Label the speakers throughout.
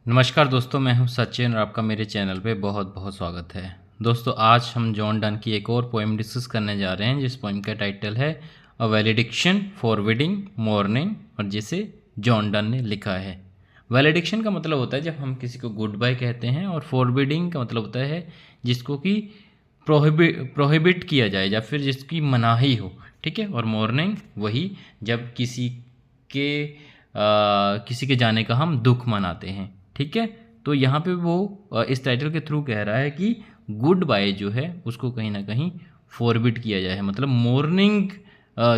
Speaker 1: नमस्कार दोस्तों, मैं हूं सचिन और आपका मेरे चैनल पे बहुत बहुत स्वागत है। दोस्तों, आज हम जॉन डन की एक और पोएम डिस्कस करने जा रहे हैं जिस पोएम का टाइटल है अ वैलिडिक्शन फॉरबिडिंग मॉर्निंग, और जिसे जॉन डन ने लिखा है। वैलिडिक्शन का मतलब होता है जब हम किसी को गुड बाय कहते हैं, और फॉरबिडिंग का मतलब होता है जिसको कि प्रोहिबिट किया जाए या फिर जिसकी मनाही हो, ठीक है। और मॉर्निंग वही जब किसी के जाने का हम दुख मनाते हैं, ठीक है। तो यहाँ पे वो इस टाइटल के थ्रू कह रहा है कि गुड बाय जो है उसको कहीं ना कहीं फॉरबिट किया जाए। मतलब मॉर्निंग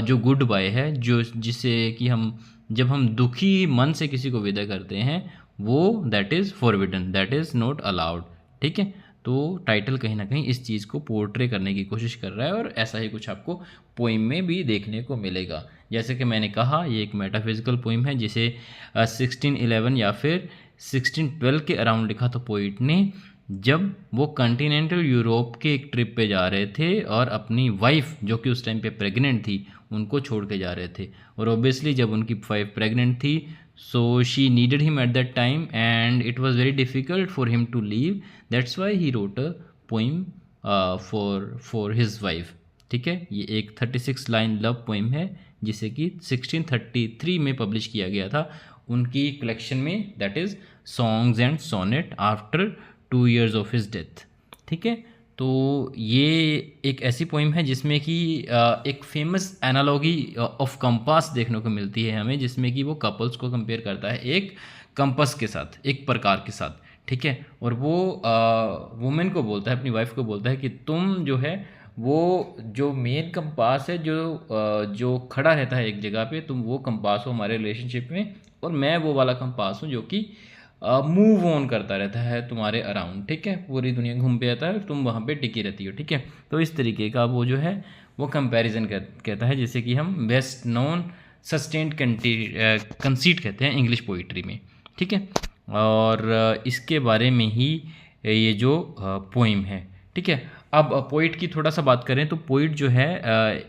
Speaker 1: जो गुड बाय है, जो जिसे कि हम जब हम दुखी मन से किसी को विदा करते हैं, वो that is forbidden, that is not allowed, ठीक है। तो टाइटल कहीं ना कहीं इस चीज़ को पोर्ट्रे करने की कोशिश कर रहा है, और ऐसा ही कुछ आपको पोइम में भी देखने को मिलेगा। जैसे कि मैंने कहा, ये एक मेटाफिजिकल पोइम है जिसे 1611 या फिर 1612 के अराउंड लिखा था पोइट ने, जब वो कॉन्टिनेंटल यूरोप के एक ट्रिप पे जा रहे थे और अपनी वाइफ जो कि उस टाइम पे प्रेग्नेंट थी उनको छोड़ के जा रहे थे। और ऑब्वियसली जब उनकी वाइफ प्रेग्नेंट थी, so she needed him at that time and it was very difficult for him to leave, that's why he wrote a poem for his wife, ठीक है। ये एक 36 लाइन लव पोइम है जिसे कि 1633 में पब्लिश किया गया था उनकी कलेक्शन में, that is songs and sonnet after 2 years of his death, ठीक है। तो ये एक ऐसी पोइम है जिसमें कि एक फेमस एनालॉगी ऑफ कंपास देखने को मिलती है हमें, जिसमें कि वो कपल्स को कंपेयर करता है एक कंपास के साथ, एक प्रकार के साथ, ठीक है। और वो वुमेन को बोलता है, अपनी वाइफ को बोलता है कि तुम जो है वो जो मेन कंपास है, जो खड़ा रहता है एक जगह पे, तुम वो कंपास हो हमारे रिलेशनशिप में, और मैं वो वाला कंपास हूँ जो कि मूव ऑन करता रहता है तुम्हारे अराउंड, ठीक है। पूरी दुनिया घूम पे आता है, तुम वहाँ पे टिकी रहती हो, ठीक है। तो इस तरीके का वो जो है वो कंपैरिजन कहता है, जिसे कि हम बेस्ट नोन सस्टेन्ड कंसीट कहते हैं इंग्लिश पोइट्री में, ठीक है। और इसके बारे में ही ये जो पोइम है, ठीक है। अब पोइट की थोड़ा सा बात करें तो पोइट जो है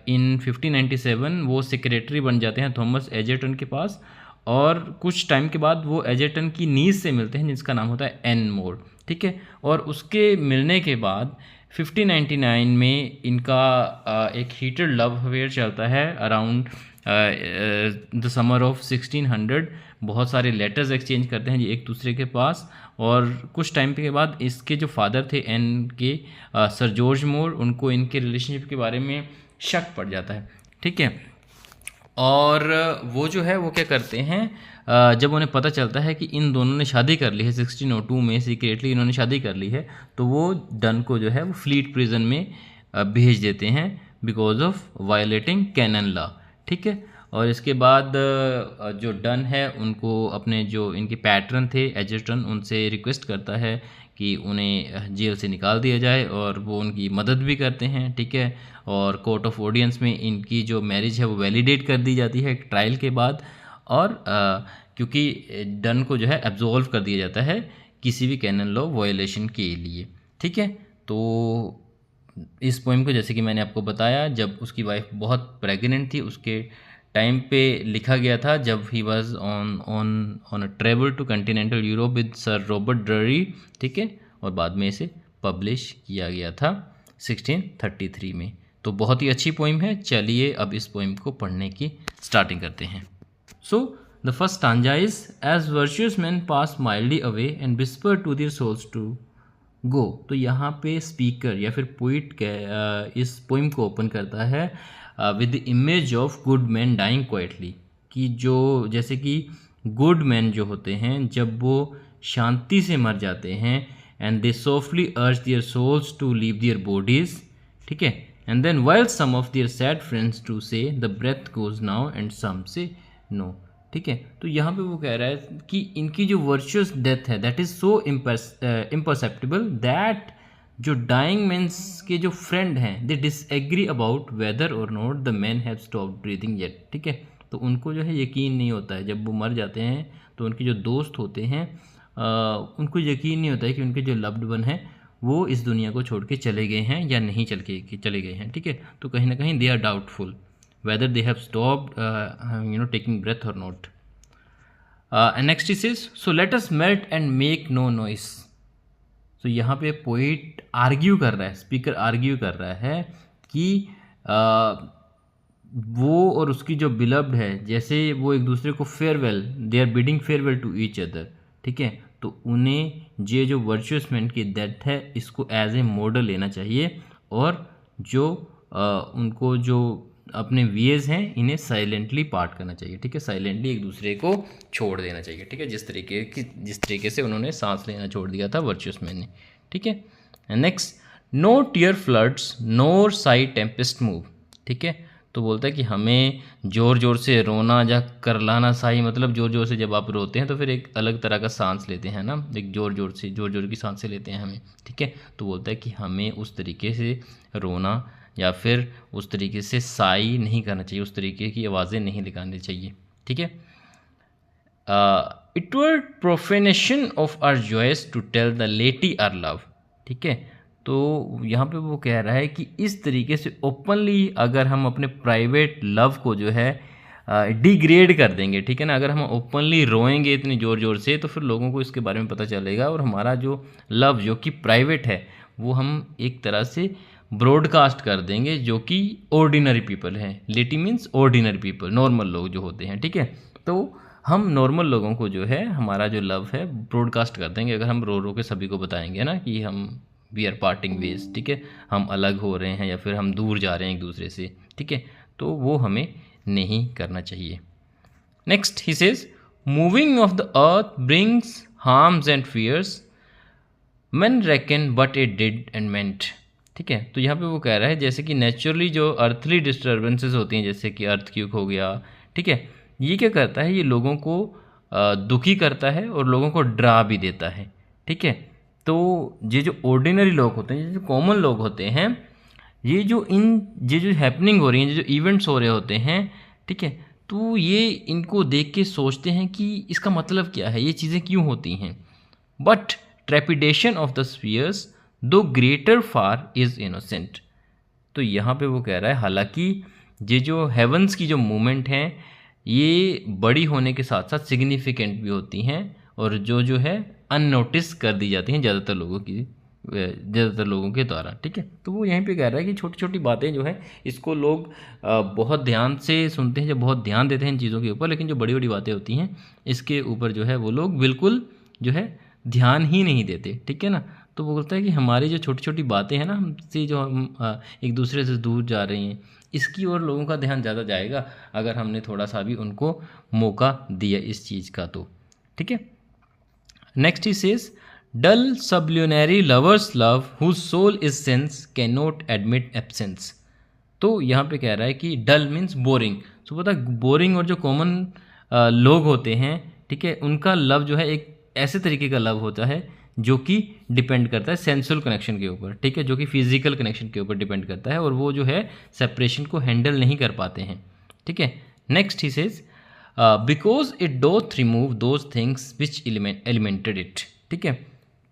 Speaker 1: इन 1597 वो सेक्रेटरी बन जाते हैं थॉमस एजर्टन के पास, और कुछ टाइम के बाद वो एजर्टन की नीस से मिलते हैं जिसका नाम होता है एन मोर, ठीक है। और उसके मिलने के बाद 1599 में इनका एक हीटेड लव अफेयर चलता है अराउंड द समर ऑफ 1600। बहुत सारे लेटर्स एक्सचेंज करते हैं एक दूसरे के पास, और कुछ टाइम के बाद इसके जो फादर थे एन के, सर जॉर्ज मोर, उनको इनके रिलेशनशिप के बारे में शक पड़ जाता है, ठीक है। और वो जो है वो क्या करते हैं, जब उन्हें पता चलता है कि इन दोनों ने शादी कर ली है 1602 में, सीक्रेटली इन्होंने शादी कर ली है, तो वो डन को जो है वो फ्लीट प्रिजन में भेज देते हैं because of violating canon law, ठीक है। और इसके बाद जो डन है उनको अपने जो इनके पैटर्न थे एजर्टन, उनसे रिक्वेस्ट करता है कि उन्हें जेल से निकाल दिया जाए, और वो उनकी मदद भी करते हैं, ठीक है। और कोर्ट ऑफ ऑडियंस में इनकी जो मैरिज है वो वैलिडेट कर दी जाती है एक ट्रायल के बाद, और क्योंकि डन को जो है एब्जॉल्व कर दिया जाता है किसी भी कैनन लॉ वायलेशन के लिए, ठीक है। तो इस पोइम को, जैसे कि मैंने आपको बताया, जब उसकी वाइफ बहुत प्रेग्नेंट थी उसके टाइम पे लिखा गया था, जब he was on a travel to continental Europe with sir Robert Drury, ठीक है। और बाद में इसे पब्लिश किया गया था 1633 में। तो बहुत ही अच्छी पोइम है। चलिए अब इस पोइम को पढ़ने की स्टार्टिंग करते हैं। So the first stanza is as virtuous man pass mildly away and whisper to their souls to go. तो यहाँ पे स्पीकर या फिर पोइट इस पोइम को ओपन करता है with the image of good man dying quietly, कि जो जैसे कि गुड मैन जो होते हैं जब वो शांति से मर जाते हैं, and they softly urge their souls to leave their bodies, ठीक है। And then while some of their sad friends to say the breath goes now and some say no, ठीक है। तो यहाँ पे वो कह रहा है कि इनकी जो वर्चुअस डेथ है that is so imperceptible that जो डाइंग मैंस के जो फ्रेंड हैं दे डिसएग्री अबाउट वेदर और not the man have stopped breathing yet, ठीक है। तो उनको जो है यकीन नहीं होता है जब वो मर जाते हैं, तो उनके जो दोस्त होते हैं उनको यकीन नहीं होता है कि उनके जो लव्ड वन हैं वो इस दुनिया को छोड़ के चले गए हैं या नहीं चले गए हैं, ठीक है। तो कहीं ना कहीं they are doubtful whether they have stopped taking breath or not. Next is so let us melt and make no noise. तो यहाँ पे पोइट आर्ग्यू कर रहा है, स्पीकर आर्ग्यू कर रहा है कि वो और उसकी जो बिलव्ड है, जैसे वो एक दूसरे को farewell, they are bidding farewell to each other, ठीक है। तो उन्हें ये जो वर्चुअस मैन की डेथ है इसको एज ए मॉडल लेना चाहिए, और जो उनको जो अपने वेज हैं इन्हें साइलेंटली पार्ट करना चाहिए, ठीक है। साइलेंटली एक दूसरे को छोड़ देना चाहिए, ठीक है, जिस तरीके से उन्होंने सांस लेना छोड़ दिया था वर्चुअस मैन ने, ठीक है। नेक्स्ट, नो टीयर फ्लड्स नोर साई टेम्पेस्ट मूव, ठीक है। तो बोलता है कि हमें ज़ोर ज़ोर से रोना या करलाना, साई मतलब ज़ोर ज़ोर से जब आप रोते हैं तो फिर एक अलग तरह का सांस लेते हैं ना, एक ज़ोर ज़ोर की सांसें लेते हैं हमें, ठीक है। तो बोलता है कि हमें उस तरीके से रोना या फिर उस तरीके से साई नहीं करना चाहिए, उस तरीके की आवाज़ें नहीं निकालनी चाहिए, ठीक है। It were profanation of our joys to tell the laity our love, ठीक है। तो यहाँ पे वो कह रहा है कि इस तरीके से ओपनली अगर हम अपने प्राइवेट लव को जो है डिग्रेड कर देंगे, ठीक है ना, अगर हम ओपनली रोएंगे इतनी ज़ोर ज़ोर से तो फिर लोगों को इसके बारे में पता चलेगा, और हमारा जो लव जो कि प्राइवेट है वो हम एक तरह से ब्रॉडकास्ट कर देंगे, जो कि ऑर्डिनरी पीपल हैं। लेटी मीन्स ऑर्डिनरी पीपल, नॉर्मल लोग जो होते हैं, ठीक है। तो हम नॉर्मल लोगों को जो है हमारा जो लव है ब्रॉडकास्ट कर देंगे, अगर हम रो रो के सभी को बताएंगे ना कि हम वी आर पार्टिंग वेज, ठीक है, हम अलग हो रहे हैं या फिर हम दूर जा रहे हैं एक दूसरे से, ठीक है। तो वो हमें नहीं करना चाहिए। Next he says, moving of the earth brings harms and fears, man reckon but it did and meant, ठीक है। तो यहाँ पे वो कह रहा है जैसे कि नेचुरली जो अर्थली डिस्टर्बेंसेस होती हैं, जैसे कि अर्थक्वेक हो गया, ठीक है, ये क्या करता है, ये लोगों को दुखी करता है और लोगों को डरा भी देता है, ठीक है। तो ये जो ऑर्डिनरी लोग होते हैं, ये जो कॉमन लोग होते हैं, ये जो हैपनिंग हो रही हैं, जो इवेंट्स हो रहे होते हैं, ठीक है, तो ये इनको देख के सोचते हैं कि इसका मतलब क्या है, ये चीज़ें क्यों होती हैं। But trepidation of the spheres दो ग्रेटर फार इज़ इनोसेंट। तो यहाँ पे वो कह रहा है हालांकि ये जो हेवंस की जो मूवमेंट हैं ये बड़ी होने के साथ साथ सिग्निफिकेंट भी होती हैं, और जो है अननोटिस कर दी जाती हैं ज़्यादातर लोगों के द्वारा, ठीक है। तो वो यहीं पे कह रहा है कि छोटी छोटी बातें जो है इसको लोग बहुत ध्यान से सुनते हैं, जब बहुत ध्यान देते हैं इन चीज़ों के ऊपर, लेकिन जो बड़ी बड़ी बातें होती हैं इसके ऊपर जो है वो लोग बिल्कुल जो है ध्यान ही नहीं देते, ठीक है ना। तो वो बोलता है कि हमारी जो छोटी छोटी बातें हैं ना, हमसे जो हम एक दूसरे से दूर जा रही हैं, इसकी ओर लोगों का ध्यान ज़्यादा जाएगा अगर हमने थोड़ा सा भी उनको मौका दिया इस चीज़ का, तो ठीक है। Next he says, dull sublunary lovers love whose soul is sense can not admit absence. तो यहाँ पे कह रहा है कि डल मीन्स बोरिंग। सो पता है बोरिंग और जो कॉमन लोग होते हैं, ठीक है, उनका लव जो है एक ऐसे तरीके का लव होता है जो कि डिपेंड करता है सेंसुअल कनेक्शन के ऊपर, ठीक है, जो कि फिजिकल कनेक्शन के ऊपर डिपेंड करता है, और वो जो है सेपरेशन को हैंडल नहीं कर पाते हैं, ठीक है। Next he says, because it doth remove those things which elemented it, ठीक है।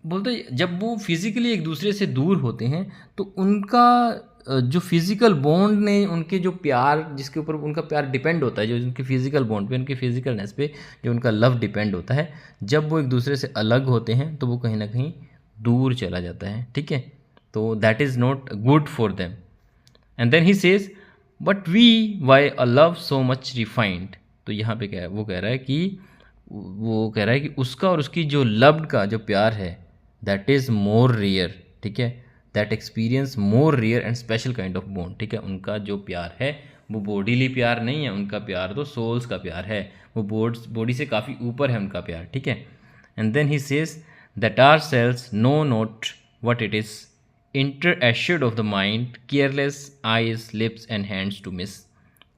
Speaker 1: बोलते जब वो फिजिकली एक दूसरे से दूर होते हैं तो उनका जो फिजिकल बॉन्ड ने उनके जो प्यार, जिसके ऊपर उनका प्यार डिपेंड होता है, जो उनके फिजिकल बॉन्ड पे, उनके फिजिकलनेस पे जो उनका लव डिपेंड होता है, जब वो एक दूसरे से अलग होते हैं तो वो कहीं ना कहीं दूर चला जाता है, ठीक है। तो that is not good for them. And then he says, but we by a love so much refined. तो यहाँ पे क्या है, वो कह रहा है कि उसका और उसकी जो लव्ड का जो प्यार है, दैट इज़ मोर रेयर, ठीक है, that experience more rare and special kind of bond, ठीक है। उनका जो प्यार है वो बॉडीली प्यार नहीं है, उनका प्यार तो सोल्स का प्यार है, वो बॉडी से काफ़ी ऊपर है उनका प्यार, ठीक है। And then he says that our selves know not what it is inter assured of the mind careless eyes lips and hands to miss,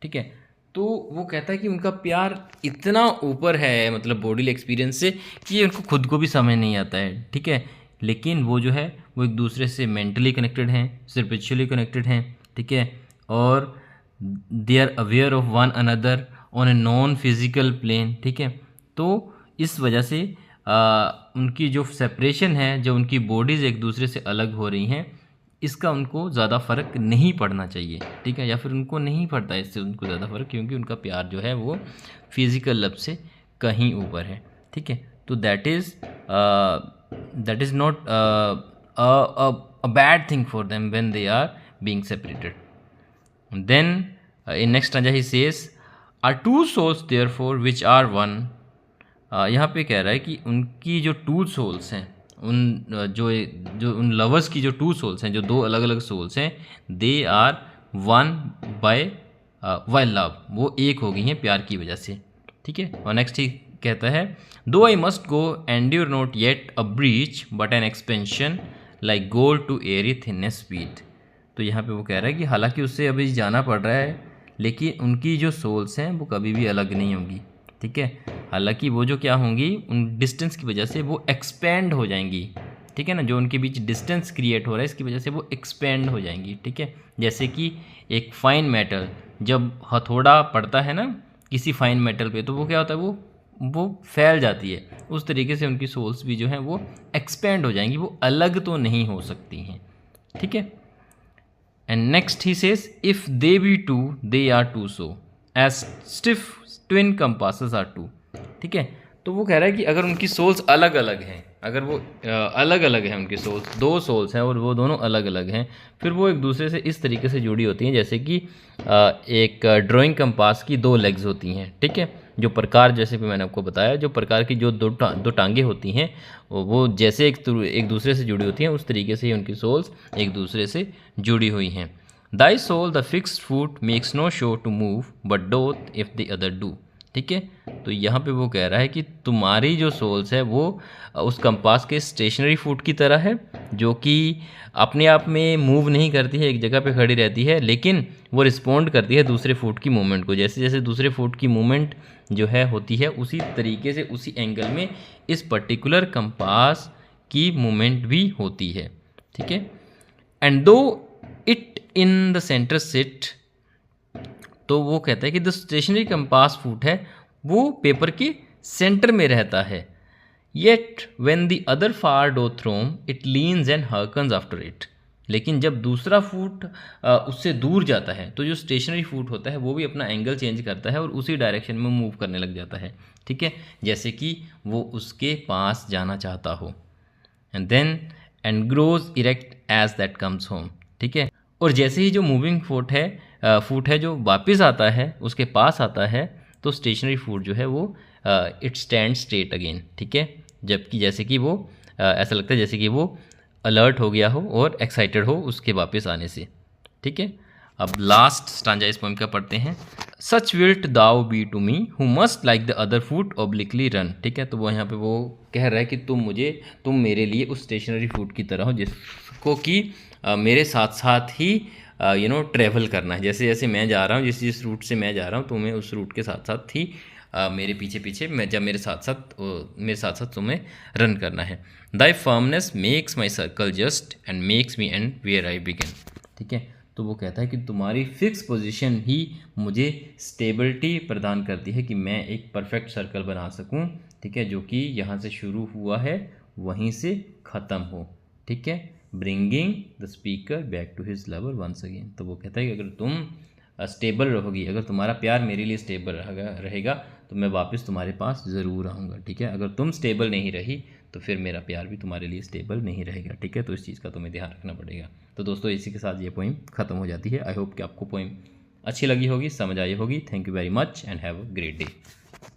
Speaker 1: ठीक है। तो वो कहता है कि उनका प्यार इतना ऊपर है मतलब बॉडी एक्सपीरियंस से कि उनको खुद को भी समझ नहीं आता है, ठीक है। लेकिन वो जो है वो एक दूसरे से मेंटली कनेक्टेड हैं, स्पिरिचुअली कनेक्टेड हैं, ठीक है, और they are aware of one another on a non physical plane, ठीक है। तो इस वजह से उनकी जो सेपरेशन है, जो उनकी बॉडीज़ एक दूसरे से अलग हो रही हैं, इसका उनको ज़्यादा फ़र्क नहीं पड़ना चाहिए, ठीक है, या फिर उनको नहीं पड़ता इससे उनको ज़्यादा फ़र्क, क्योंकि उनका प्यार जो है वो फिज़िकल लव से कहीं ऊपर है, ठीक है। तो that is not a bad thing for them when they are being separated. Then in next stanza he says, are two souls therefore which are one. यहाँ पे कह रहा है कि उनकी जो टू सोल्स हैं, जो उन लवर्स की जो टू सोल्स हैं, जो दो अलग अलग सोल्स हैं, they are one by love, वो एक हो गई हैं प्यार की वजह से, ठीक है। और नेक्स्ट ही कहता है, though I must go endure not yet a breach but an expansion like gold to airy in a speed. तो यहाँ पे वो कह रहा है कि हालांकि उससे अभी जाना पड़ रहा है, लेकिन उनकी जो सोल्स हैं वो कभी भी अलग नहीं होंगी, ठीक है। हालांकि वो जो क्या होंगी, उन डिस्टेंस की वजह से वो एक्सपेंड हो जाएंगी, ठीक है ना। जो उनके बीच डिस्टेंस क्रिएट हो रहा है, इसकी वजह से वो एक्सपेंड हो जाएंगी, ठीक है। जैसे कि एक फाइन मेटल जब हथौड़ा पड़ता है ना किसी फाइन मेटल पे, तो वो क्या होता है, वो फैल जाती है। उस तरीके से उनकी सोल्स भी जो हैं वो एक्सपेंड हो जाएंगी, वो अलग तो नहीं हो सकती हैं, ठीक है। And next he says, if they be two they are two so as stiff twin compasses are two, ठीक है। तो वो कह रहा है कि अगर उनकी सोल्स अलग अलग हैं, अगर वो अलग अलग हैं, उनकी सोल्स, दो सोल्स हैं और वो दोनों अलग अलग हैं, फिर वो एक दूसरे से इस तरीके से जुड़ी होती हैं जैसे कि एक ड्राइंग कंपास की दो लेग्स होती हैं, ठीक है। जो प्रकार, जैसे कि मैंने आपको बताया, जो प्रकार की जो दो टांगे होती हैं वो जैसे एक दूसरे से जुड़ी होती हैं, उस तरीके से ही उनकी सोल्स एक दूसरे से जुड़ी हुई हैं। Thy soul the fixed foot makes no show to move but doth if the other do, ठीक है। तो यहाँ पे वो कह रहा है कि तुम्हारी जो सोल्स है वो उस कंपास के स्टेशनरी फूट की तरह है, जो कि अपने आप में मूव नहीं करती है, एक जगह पे खड़ी रहती है, लेकिन वो रिस्पोंड करती है दूसरे फूट की मूवमेंट को। जैसे जैसे दूसरे फूट की मूवमेंट जो है होती है, उसी तरीके से उसी एंगल में इस पर्टिकुलर कंपास की मूवमेंट भी होती है, ठीक है। And though it in the centre sit, तो वो कहता है कि द स्टेशनरी कंपास फूट है वो पेपर के सेंटर में रहता है, yet when the other far doth roam it leans and hearkens after it. लेकिन जब दूसरा फूट उससे दूर जाता है, तो जो स्टेशनरी फूट होता है वो भी अपना एंगल चेंज करता है और उसी डायरेक्शन में मूव करने लग जाता है, ठीक है, जैसे कि वो उसके पास जाना चाहता हो। And then and grows erect as that comes home, ठीक है। और जैसे ही जो मूविंग फूट है जो वापस आता है, उसके पास आता है, तो स्टेशनरी फूट जो है वो इट स्टैंड स्ट्रेट अगेन, ठीक है। जबकि जैसे कि वो ऐसा लगता है जैसे कि वो अलर्ट हो गया हो और एक्साइटेड हो उसके वापस आने से, ठीक है। अब लास्ट स्टांजा इस पोएम का पढ़ते हैं। Such wilt thou be to me who must like the other foot obliquely run, ठीक है। तो वो यहाँ पे वो कह रहा है कि तुम मेरे लिए उस स्टेशनरी फूट की तरह हो जिसको कि मेरे साथ साथ ही ट्रैवल करना है। जैसे जैसे मैं जा रहा हूँ, जिस रूट से मैं जा रहा हूँ, तुम्हें उस रूट के साथ साथ ही मेरे पीछे पीछे मेरे साथ साथ तुम्हें रन करना है। Thy firmness makes my circle just and makes me end where I begin, ठीक है। तो वो कहता है कि तुम्हारी फिक्स पोजीशन ही मुझे स्टेबिलिटी प्रदान करती है कि मैं एक परफेक्ट सर्कल बना सकूं, ठीक है, जो कि यहाँ से शुरू हुआ है वहीं से ख़त्म हो, ठीक है। Bringing the speaker back to his lover once again. तो वो कहता है कि अगर तुम स्टेबल रहोगी, अगर तुम्हारा प्यार मेरे लिए स्टेबल रहेगा तो मैं वापस तुम्हारे पास ज़रूर आऊँगा, ठीक है। अगर तुम स्टेबल नहीं रही तो फिर मेरा प्यार भी तुम्हारे लिए स्टेबल नहीं रहेगा, ठीक है। तो इस चीज़ का तुम्हें ध्यान रखना पड़ेगा। तो दोस्तों इसी के साथ ये पोइम ख़त्म हो जाती है। आई होप कि आपको पोइम अच्छी लगी होगी, समझ आई होगी। Thank you very much and have a great day.